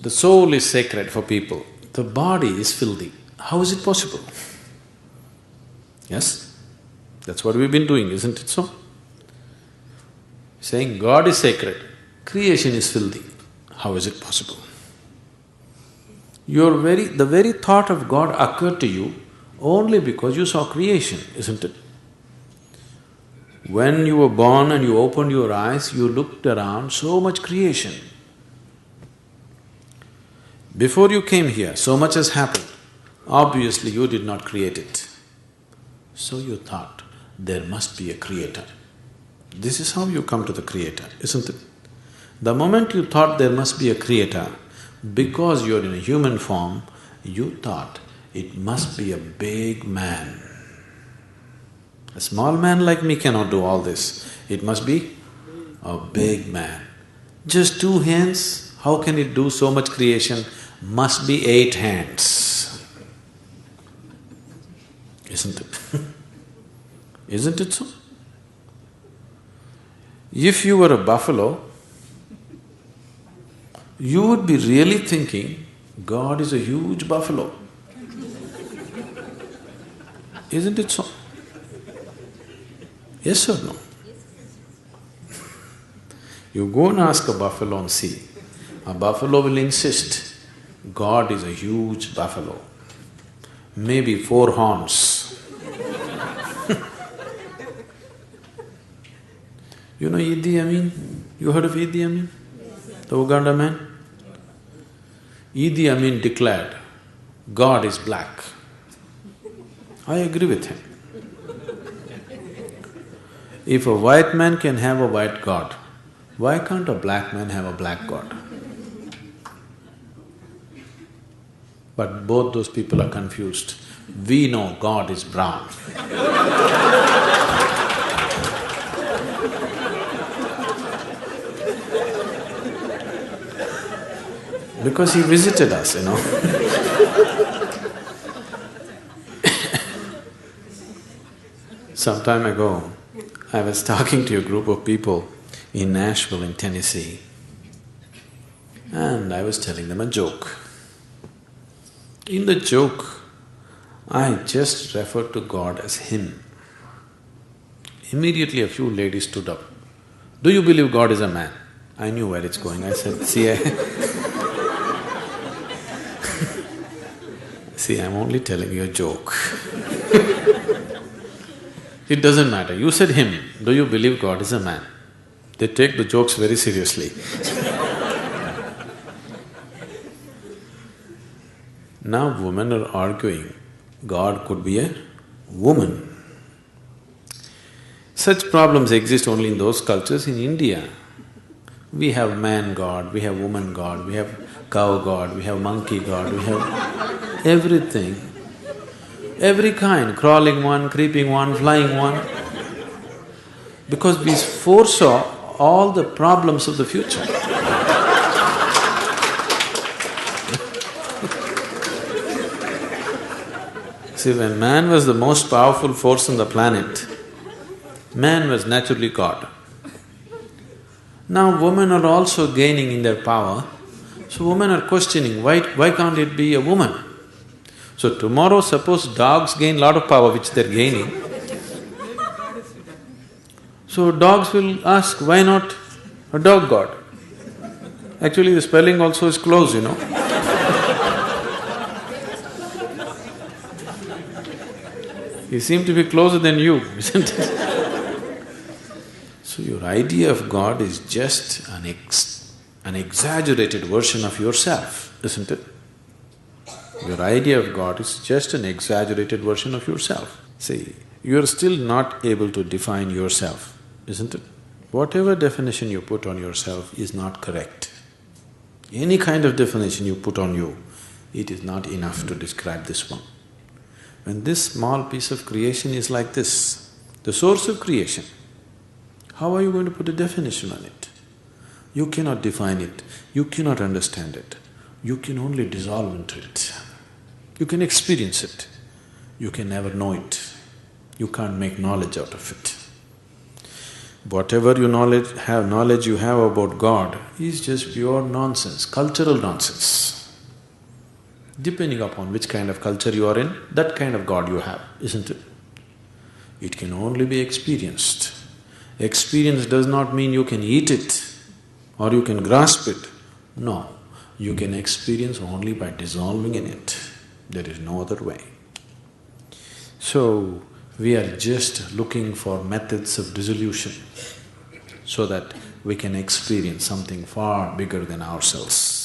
The soul is sacred for people, the body is filthy. How is it possible? Yes? That's what we've been doing, isn't it so? Saying God is sacred, creation is filthy. How is it possible? The very thought of God occurred to you only because you saw creation, isn't it? When you were born and you opened your eyes, you looked around, so much creation. Before you came here, so much has happened. Obviously, you did not create it. So you thought, there must be a creator. This is how you come to the creator, isn't it? The moment you thought there must be a creator, because you're in a human form, you thought it must be a big man. A small man like me cannot do all this. It must be a big man. Just 2 hands, how can it do so much creation? Must be 8 hands. Isn't it? Isn't it so? If you were a buffalo, you would be really thinking, God is a huge buffalo. Isn't it so? Yes or no? You go and ask a buffalo and see. A buffalo will insist, God is a huge buffalo, maybe 4 horns. You know Idi Amin? You heard of Idi Amin? The Uganda man? Idi Amin declared, God is black. I agree with him. If a white man can have a white God, why can't a black man have a black God? But both those people are confused. We know God is brown. Because he visited us, you know. Some time ago, I was talking to a group of people in Nashville in Tennessee, and I was telling them a joke. In the joke, I just referred to God as Him. Immediately a few ladies stood up. Do you believe God is a man? I knew where it's going. I said, See, I'm only telling you a joke. It doesn't matter. You said Him. Do you believe God is a man? They take the jokes very seriously. Now women are arguing, God could be a woman. Such problems exist only in those cultures. In India, we have man God, we have woman God, we have cow God, we have monkey God, we have everything. Every kind, crawling one, creeping one, flying one. Because we foresaw all the problems of the future. See, when man was the most powerful force on the planet, man was naturally God. Now women are also gaining in their power, so women are questioning, why can't it be a woman? So tomorrow suppose dogs gain lot of power which they're gaining, so dogs will ask, why not a dog god? Actually the spelling also is close, you know. You seem to be closer than you, isn't it? So your idea of God is just an exaggerated version of yourself, isn't it? Your idea of God is just an exaggerated version of yourself. See, you're still not able to define yourself, isn't it? Whatever definition you put on yourself is not correct. Any kind of definition you put on you, it is not enough to describe this one. When this small piece of creation is like this, the source of creation, how are you going to put a definition on it? You cannot define it, you cannot understand it, you can only dissolve into it. You can experience it, you can never know it, you can't make knowledge out of it. Whatever knowledge you have about God is just pure nonsense, cultural nonsense. Depending upon which kind of culture you are in, that kind of God you have, isn't it? It can only be experienced. Experience does not mean you can eat it or you can grasp it. No, you can experience only by dissolving in it. There is no other way. So, we are just looking for methods of dissolution so that we can experience something far bigger than ourselves.